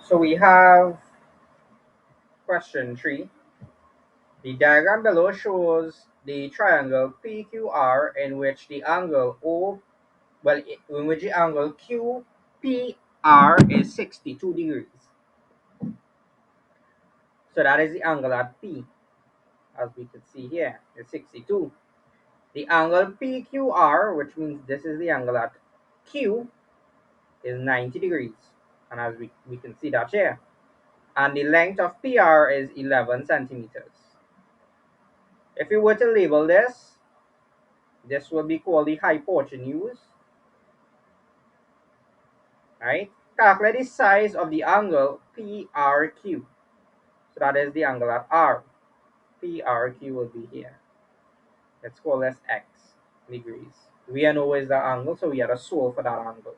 So we have question 3. The diagram below shows the triangle PQR in which the angle in which the angle QPR is 62 degrees. So that is the angle at P, as we can see here, is 62. The angle PQR, which means this is the angle at Q, is 90 degrees. And as we can see that here. And the length of PR is 11 centimeters. If we were to label this will be called the hypotenuse, right? Calculate the size of the angle PRQ. So that is the angle at R. PRQ will be here. Let's call this X degrees. We know is the angle, so we have to solve for that angle.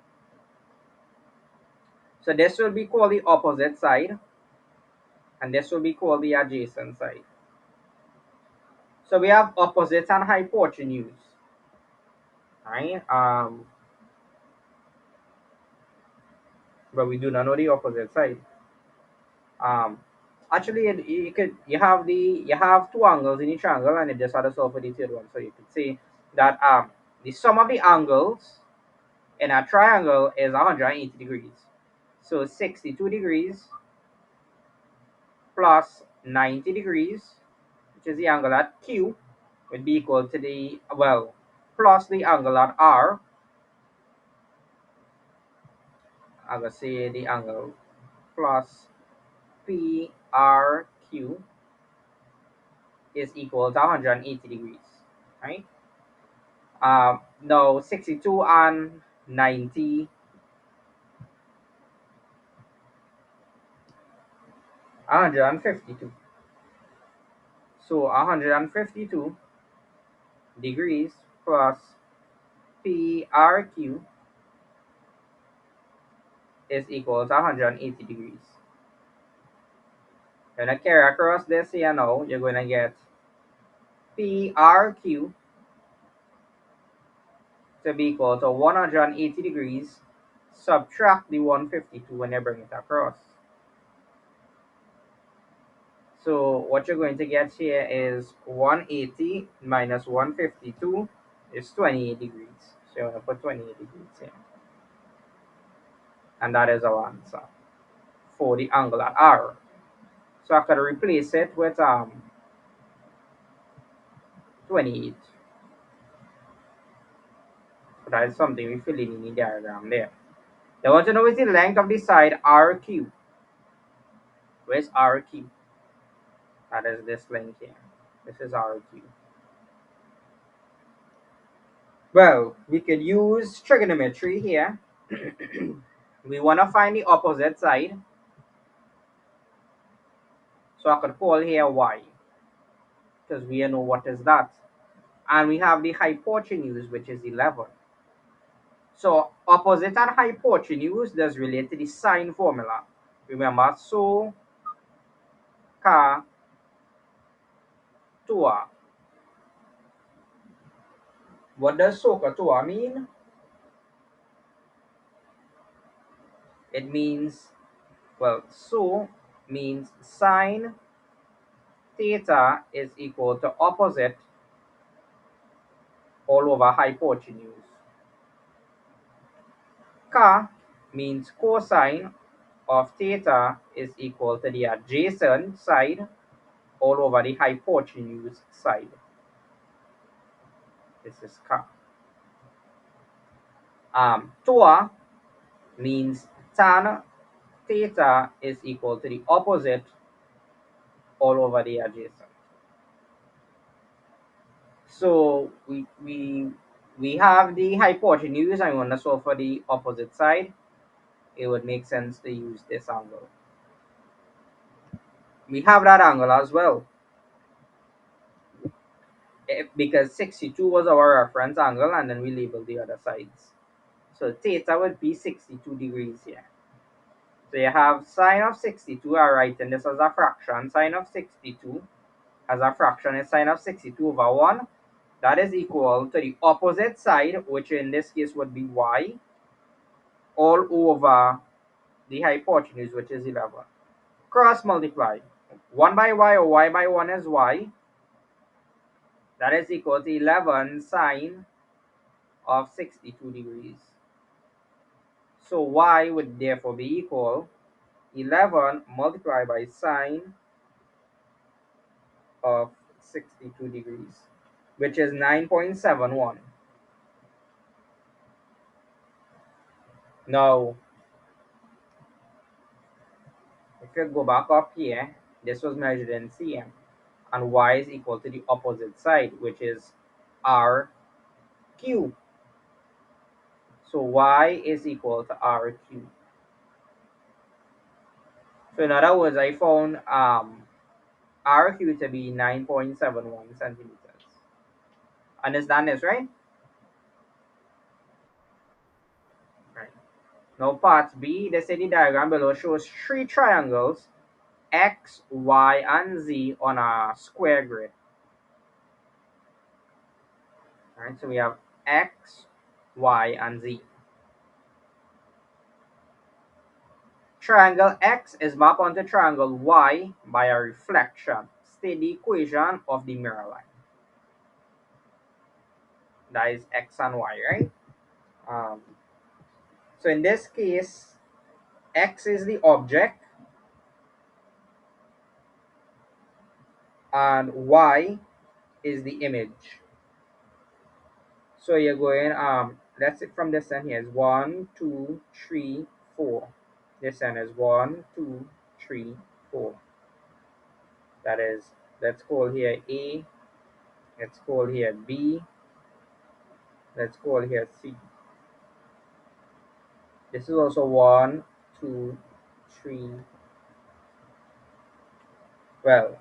So this will be called the opposite side, and this will be called the adjacent side. So we have opposite and hypotenuse, right? But we do not know the opposite side. Um, Actually, you have two angles in each triangle, and you just have to solve for the third one. So you could say that the sum of the angles in a triangle is 180 degrees. So 62 degrees plus 90 degrees, which is the angle at Q, would be equal to plus the angle at R. I will say the angle plus PRQ is equal to 180 degrees, right? Now 62 and 90, 152. So 152 degrees plus PRQ is equal to 180 degrees. When I carry across this here now, you're going to get PRQ to be equal to 180 degrees. Subtract the 152 when you bring it across. So what you're going to get here is 180 minus 152 is 28 degrees. So you're going to put 28 degrees here. And that is our answer for the angle at R. So I could replace it with 28. So that is something we fill in the diagram there. They want to know is the length of the side RQ. Where's RQ? That is this length here. This is RQ. Well, we could use trigonometry here. We want to find the opposite side. So I could call here Y, because we know what is that. And we have the hypotenuse, which is 11. So opposite and hypotenuse does relate to the sine formula. Remember, so, ka, tua. What does so, ka, tua mean? It means, so means sine theta is equal to opposite all over hypotenuse. Ka means cosine of theta is equal to the adjacent side all over the hypotenuse side. This is ka. Tua means tan theta is equal to the opposite all over the adjacent. So we have the hypotenuse and we want to solve for the opposite side. It would make sense to use this angle. We have that angle as well, because 62 was our reference angle, and then we label the other sides. So theta would be 62 degrees here. So you have sine of 62, all right, and this as a fraction. Sine of 62 as a fraction is sine of 62 over 1. That is equal to the opposite side, which in this case would be y, all over the hypotenuse, which is 11. Cross multiply. 1 by y, or y by 1 is y. That is equal to 11 sine of 62 degrees. So y would therefore be equal 11 multiplied by sine of 62 degrees, which is 9.71. Now, if you go back up here, this was measured in cm, and y is equal to the opposite side, which is r cubed. So y is equal to r cubed. So in other words, I found r cubed to be 9.71 centimeters. Understand this, right? Right. Now part B, the study diagram below shows three triangles x, y, and z on a square grid. Right, so we have x, y, and z. Triangle x is mapped onto triangle y by a reflection. State the equation of the mirror line. That is x and y, right? Um, so in this case, x is the object and y is the image. So you're going, let's see from this end here is 1, 2, 3, 4. This end is 1, 2, 3, 4. That is, let's call here A, let's call here B, let's call here C. This is also 1, 2, 3, well,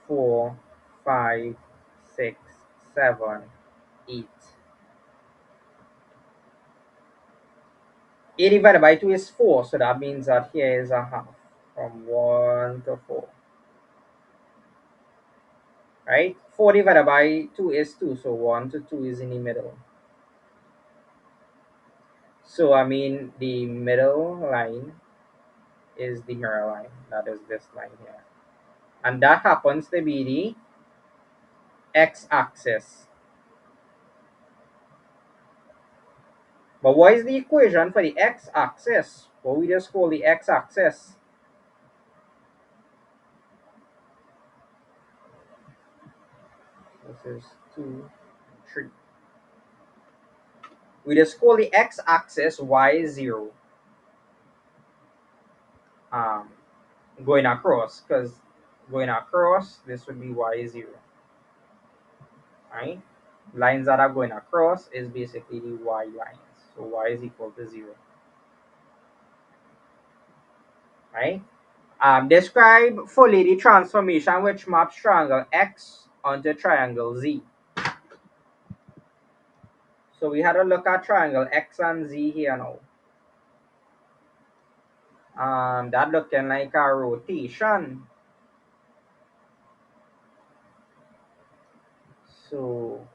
4, 5, 6, 7, 8. 8 divided by 2 is 4, so that means that here is a half from 1 to 4. Right? 4 divided by 2 is 2, so 1 to 2 is in the middle. So I mean the middle line is the mirror line, that is this line here. And that happens to be the x-axis. But what is the equation for the x-axis? Well, we just call the x-axis. This is 2, 3. We just call the x-axis y0. Going across, because going across, this would be y0. Right? Lines that are going across is basically the y lines. So y is equal to 0. Right? Describe fully the transformation which maps triangle X onto triangle Z. So we had a look at triangle X and Z here now. That looking like a rotation. So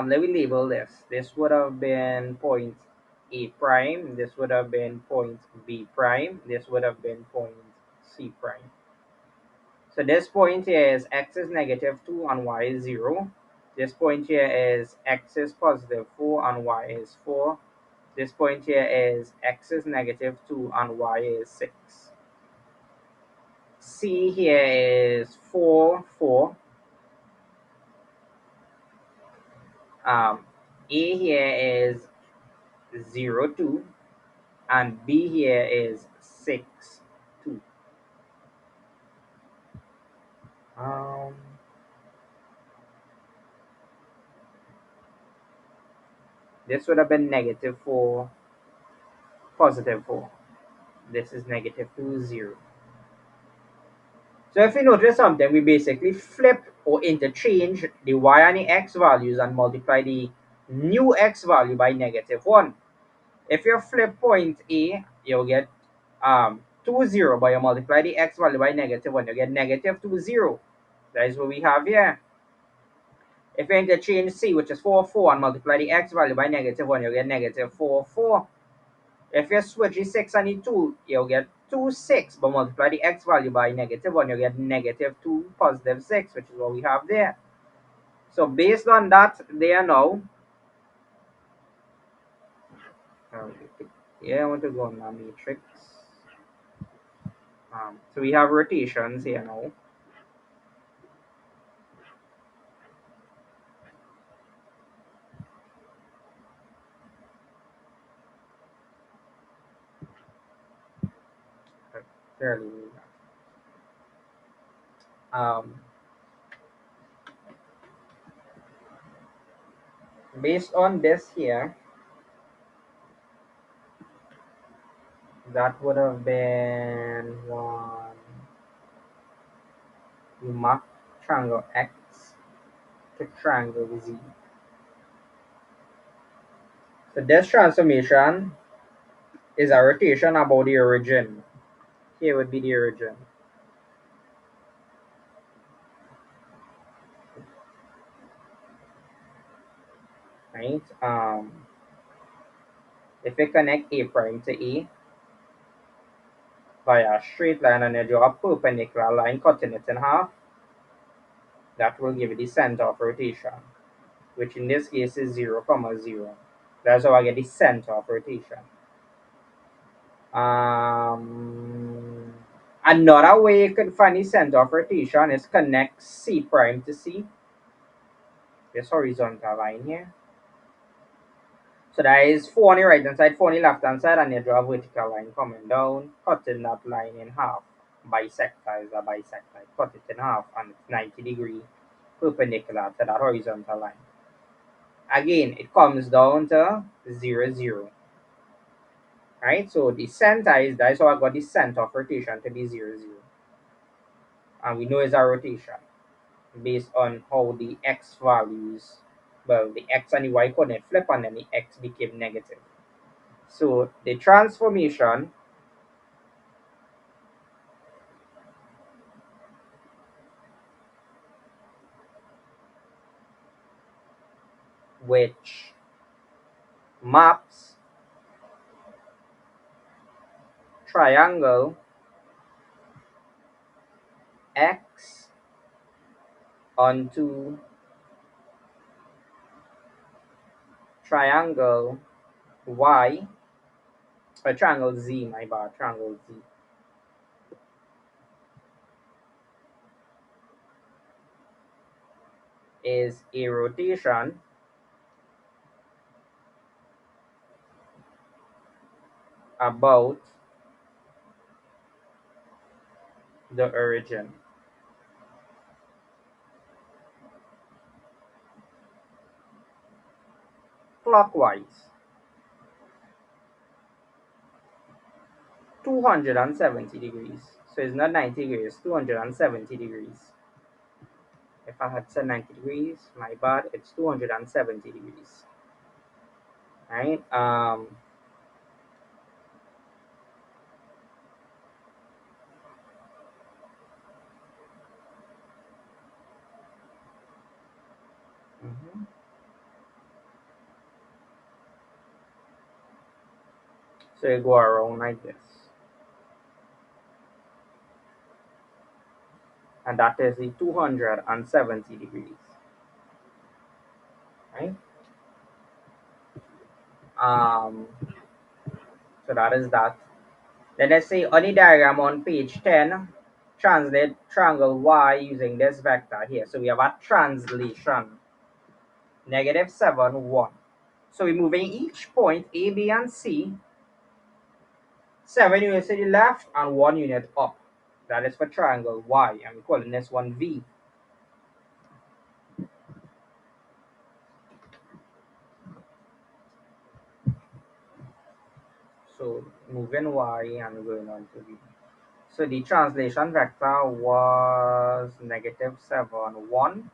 let me label this. This would have been point A prime. This would have been point B prime. This would have been point C prime. So this point here is x is negative 2 and y is 0. This point here is x is positive 4 and y is 4. This point here is x is negative 2 and y is 6. C here is 4, 4. A here is 0, 2. And B here is 6, 2. Um, this would have been negative 4, positive 4. This is negative 2, 0. So if you notice something, we basically flip or interchange the y and the x values and multiply the new x value by negative 1. If you flip point A, you'll get 2, 0, but you multiply the x value by negative 1, you get negative 2, 0. That is what we have here. If you interchange c, which is 4, 4, and multiply the x value by -1, you get -4, 4. If you switch the 6 and the 2, you'll get 2, 6, but multiply the x value by -1, you get -2, +6, which is what we have there. So based on that, there now, yeah, I want to go on the matrix. So we have rotations here now. Fairly. Um, Based on this here, that would have been one. You map triangle X to triangle Z. So this transformation is a rotation about the origin. Here would be the origin. Right? If we connect A prime to A via a straight line and you draw a perpendicular line cutting it in half, that will give you the center of rotation, which in this case is 0, 0. That's how I get the center of rotation. Another way you could find the center of rotation is connect C prime to C, this horizontal line here. So that is 4 on the right hand side, 4 on the left hand side, and you draw a vertical line coming down, cutting that line in half. Bisector is a bisector. Cut it in half, and it's 90-degree perpendicular to that horizontal line. Again, it comes down to 0, 0. Right? So the center is that. So I got the center of rotation to be 0, 0. And we know it's a rotation based on how the x values, well, the x and the y coordinate flip, and then the x became negative. So the transformation which maps triangle x onto triangle y, or triangle z, my bad, triangle z, is a rotation about the origin. Clockwise, 270 degrees. So it's not 90 degrees, 270 degrees. If I had said 90 degrees, my bad, it's 270 degrees. Right? Mhm. So you go around like this. And that is the 270 degrees. Right? Um, so that is that. Then let's say on the diagram on page 10, translate triangle y using this vector here. So we have a translation, -7, 1. So we're moving each point A, B, and C 7 units to the left and 1 unit up. That is for triangle y, and we're calling this one V. So moving y and going on to V. So the translation vector was -7, 1.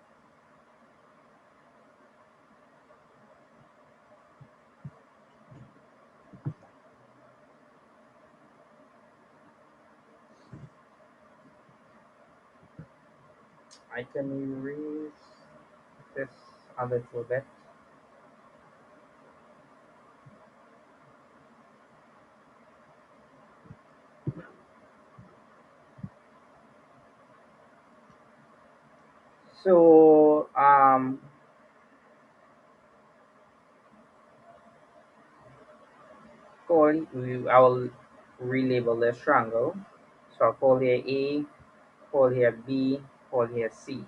I can erase this. a little bit. So I will relabel this triangle. So I'll call here A, call here B, call here C.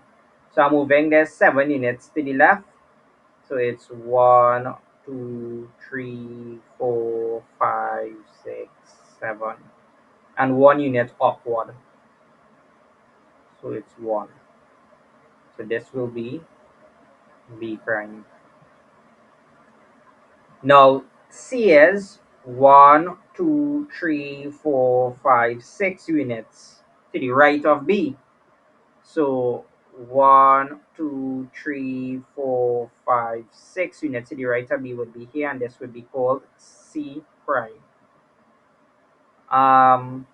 So I'm moving there's 7 units to the left. So it's 1, 2, 3, 4, 5, 6, 7, and 1 unit upward. So it's 1. So this will be B prime. Now C is 1, 2, 3, 4, 5, 6 units to the right of B. So 1, 2, 3, 4, 5, 6 units to the right of B would be here, and this would be called C prime. Um,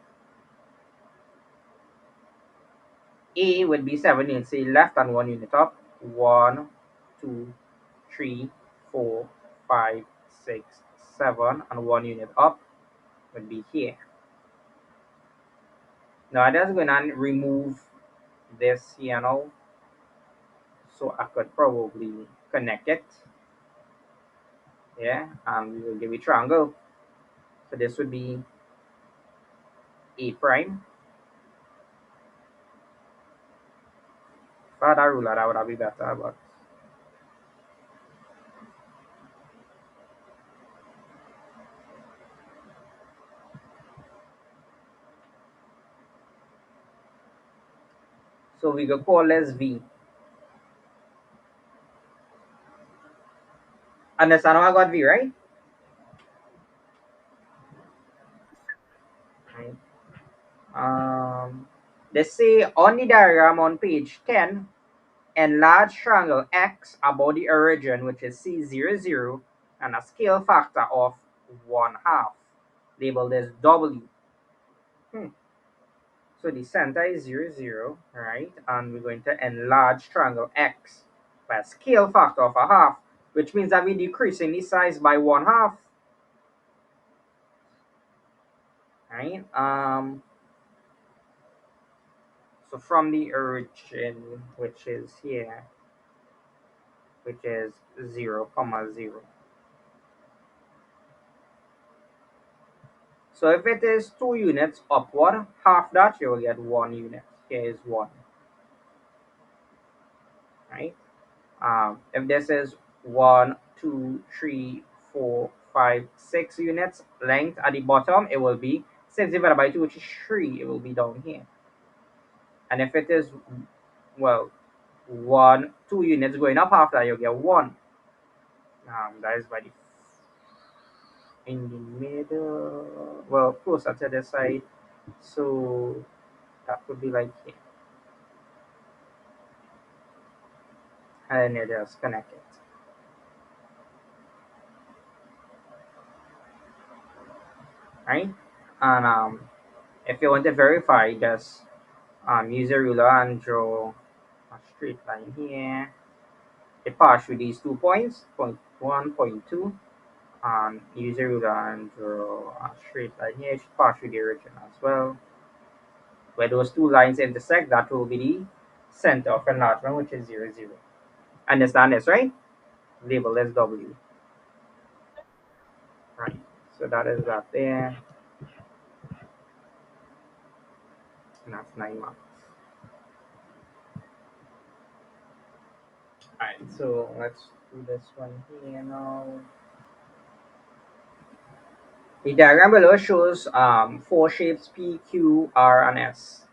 A would be 7 units to the left and 1 unit up. 1, 2, 3, 4, 5, 6, 7, and 1 unit up would be here. Now I'm just going to remove this here now, so I could probably connect it. Yeah, and we will give it triangle. So this would be A prime. If I had a ruler, that would have been better, but so we could call this V. Understand how I got V, right? Right. They say on the diagram on page 10, enlarge triangle X about the origin, which is C00, and a scale factor of 1/2. Labeled as W. Hmm. So the center is 0, 0, right? And we're going to enlarge triangle X by a scale factor of 1/2, which means that we're decreasing the size by 1/2, right? So from the origin, which is here, which is 0, comma 0. So if it is 2 units upward, half that you will get 1 unit. Here is 1, right? If this is 1, 2, 3, 4, 5, 6 units length at the bottom, it will be 6 divided by 2, which is 3. It will be down here. And if it is, well, 2 units going up after, you'll get 1. That is by the in the middle, well, closer to the side. So that would be like here. And then you just connect it. Right? And if you want to verify, just use a ruler and draw a straight line here. It pass through these 2 points, point 1, point 2, and use a ruler and draw a straight line here. It should pass through the origin as well. Where those two lines intersect, that will be the center of enlargement, which is 0, 0. Understand this, right? Label as W. Right. So that is that there, and that's 9 marks. Alright, so let's do this one here now. The diagram below shows 4 shapes P, Q, R, and S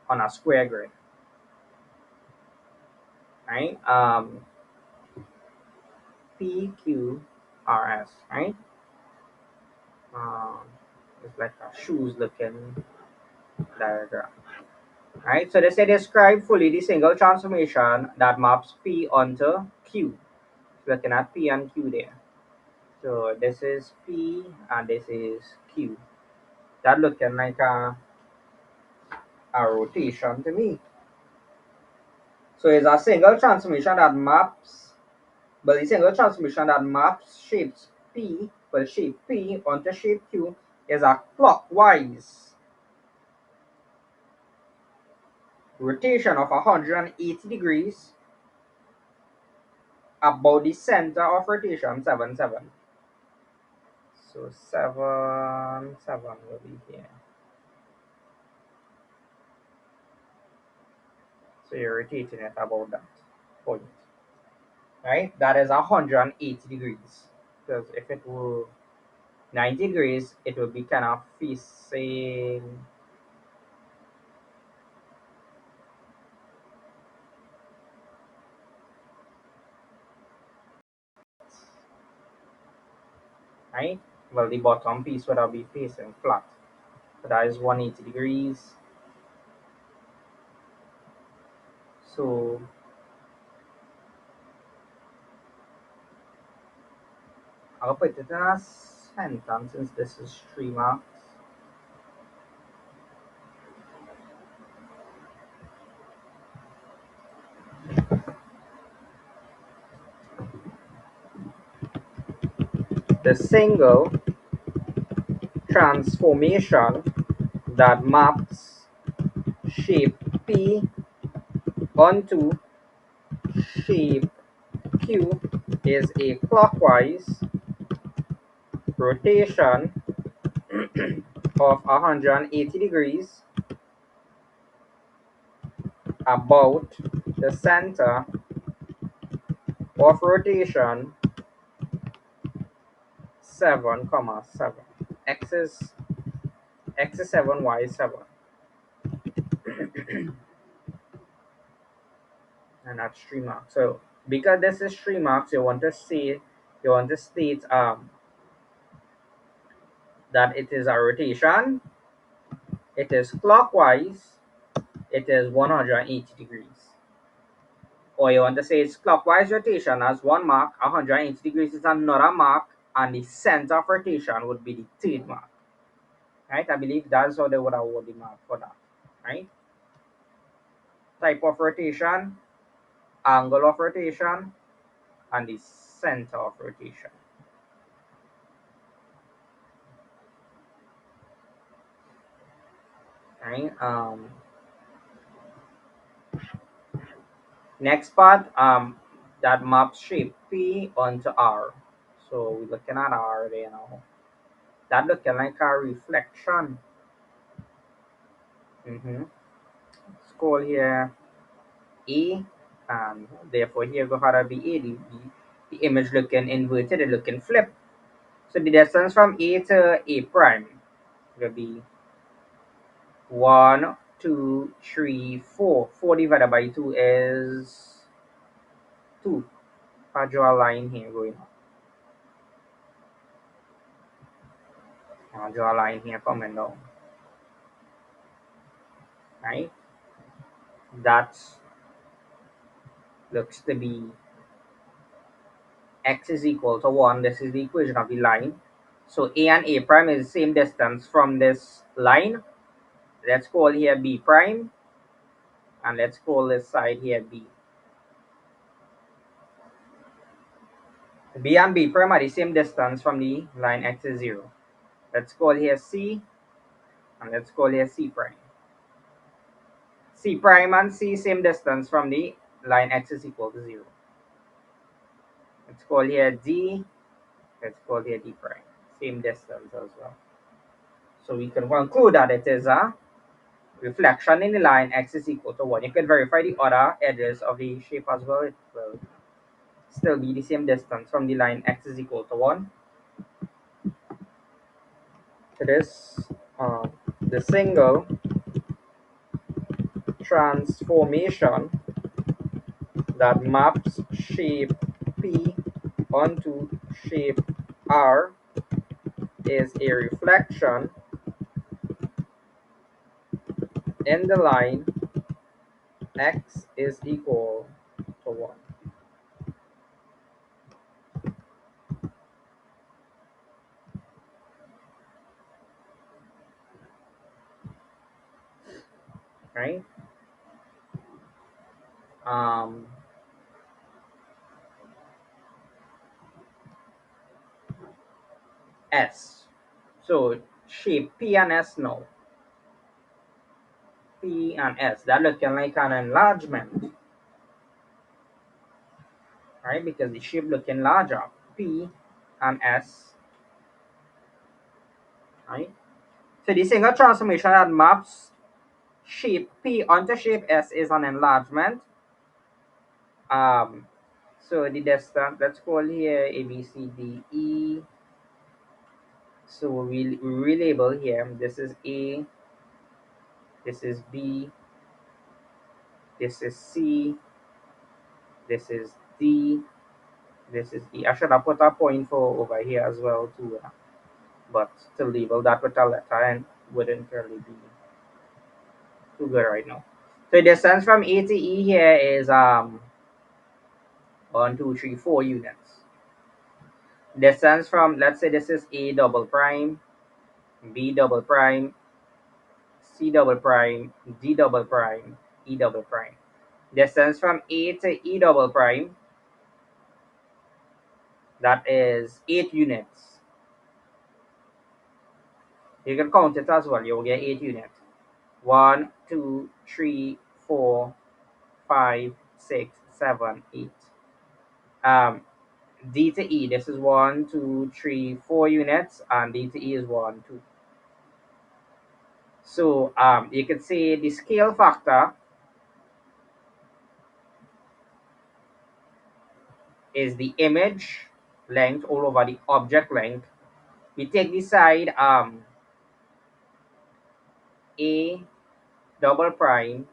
on a square grid. Right? P, Q, R, S. Right? Um, it's like a shoes looking diagram. Right? So they say describe fully the single transformation that maps P onto Q. Looking at P and Q there. So this is P and this is Q. That looking like a rotation to me. So it's a single transformation that maps But the single transformation that maps shape P onto shape Q is a clockwise rotation of 180 degrees about the center of rotation 7 7. So 7 7 will be here. So you're rotating it about that point. Right? That is 180 degrees. Because if it were 90 degrees, it would be kind of facing, right? Well, the bottom piece would have be facing flat. So that is 180 degrees. So I'll put it as sentence since this is 3 marks. The single transformation that maps shape P onto shape Q is a clockwise rotation of 180 degrees about the center of rotation 7 comma 7. X is 7, y is 7. And that's 3 marks. So because this is 3 marks, you want to state that it is a rotation, it is clockwise, it is 180 degrees. Or you want to say it's clockwise rotation as 1 mark, 180 degrees is another mark, and the center of rotation would be the third mark. Right? I believe that's how they would award the mark for that. Right? Type of rotation, angle of rotation, and the center of rotation. Right? Next part, that maps shape P onto R. So we're looking at R there now. That looking like a reflection. Mm-hmm. Let's call here A, and therefore here go to be A. The image looking inverted, it looking flipped. So the distance from A to A prime will be 1, 2, 3, 4. 4 divided by 2 is 2. I'll draw a line here going on. I'll draw a line here coming down. Right? That looks to be x is equal to 1. This is the equation of the line. So A and A prime is the same distance from this line. Let's call here B prime, and let's call this side here B. B and B prime are the same distance from the line x is 0. Let's call here C, and let's call here C prime. C prime and C same distance from the line x is equal to 0. Let's call here D, let's call here D prime. Same distance as well. So we can conclude that it is a reflection in the line x is equal to 1. You can verify the other edges of the shape as well. It will still be the same distance from the line x is equal to 1. It is the single transformation that maps shape P onto shape R is a reflection in the line x is equal to 1. Right? Um, S. So shape P and S now. P and S. That looking like an enlargement. Right? Because the shape looking larger. P and S. Right? So the single transformation that maps shape P onto shape S is an enlargement. Um, so the distance, let's call here A, B, C, D, E. So we relabel here. This is A, this is B, this is C, this is D, this is E. I should have put a point for over here as well too, but to label that with a letter and wouldn't really be too good right now. So the distance from A to E here is 1, 2, 3, 4 units. Distance from, let's say this is A double prime, B double prime, C double prime, D double prime, E double prime. Distance from A to E double prime, that is 8 units. You can count it as well, you'll get 8 units. 1, 2, 3, 4, 5, 6, 7, 8. D to E, this is 1, 2, 3, 4 units, and D to E is 1, 2. So you can say the scale factor is the image length all over the object length. We take the side A double prime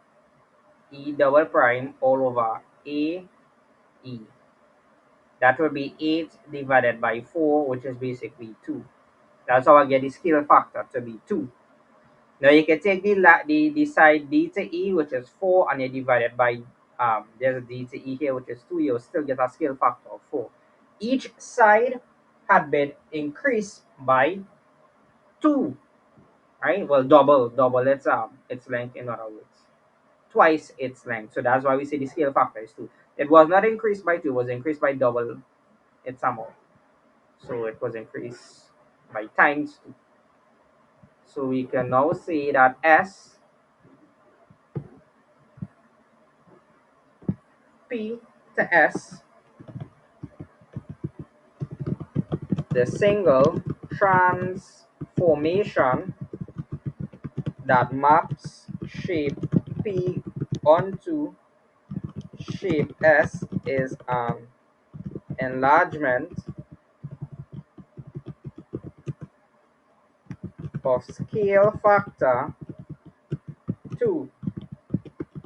E double prime all over A E. That will be 8 divided by 4, which is basically 2. That's how I get the scale factor to be 2. Now you can take the side D to E, which is 4, and you divide it by there's a D to E here, which is 2. You'll still get a scale factor of 4. Each side had been increased by 2, right? Well, double its length, in other words, twice its length. So that's why we say the scale factor is 2. It was not increased by 2; it was increased by double its amount. So it was increased by times 2. So we can now say that S P to S, the single transformation that maps shape P onto shape S is an enlargement of scale factor 2,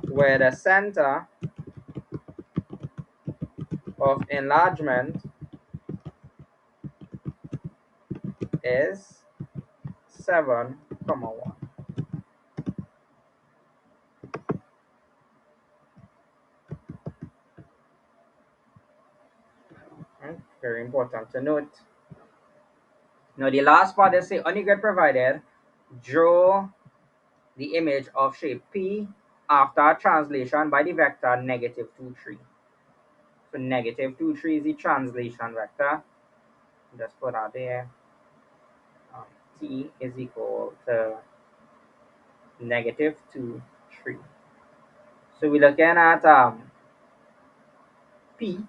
where the center of enlargement is 7, 1. Right? Very important to note. Now the last part is say on the grid provided, draw the image of shape P after translation by the vector -2, 3. So -2, 3 is the translation vector. Just put that there. T is equal to -2, 3. So we're looking at P.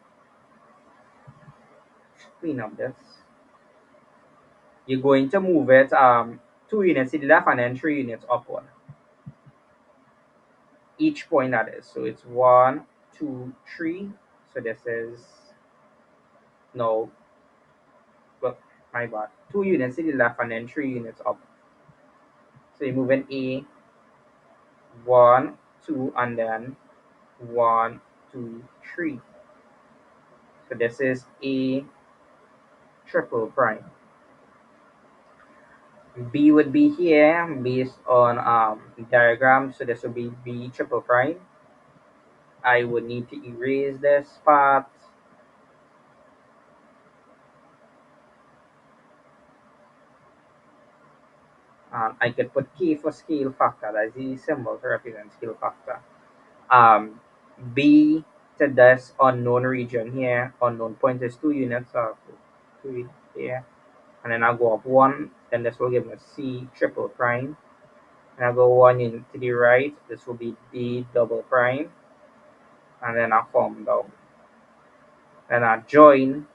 Clean up this. You're going to move it 2 units to the left and then 3 units upward. Each point that is. So it's 1, 2, 3. So this is no, well, my bad. 2 units to the left and then 3 units up. So you're moving A 1, 2, and then 1, 2, 3. So this is A triple prime. B would be here based on diagram. So this would be B triple prime. I would need to erase this part. I could put K for scale factor. That's the symbol to represent scale factor. Um, B to this unknown region here. Unknown point is 2 units. So 2 here. and then I'll go up one, then this will give me C triple prime, and I'll go one in to the right, this will be D double prime, and then I'll form down. Then I'll join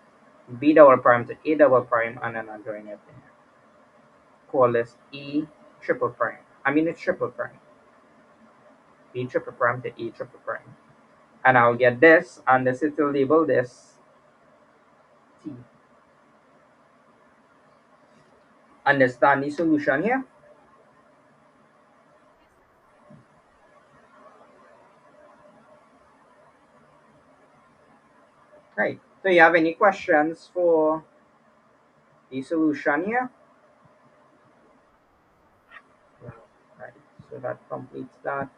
B double prime to A double prime, and then I'll join it there. Call this E triple prime. I mean it's triple prime. B triple prime to E triple prime. And I'll get this, and this it will label this T. Understand the solution here? Right. So you have any questions for the solution here? Right. So that completes that.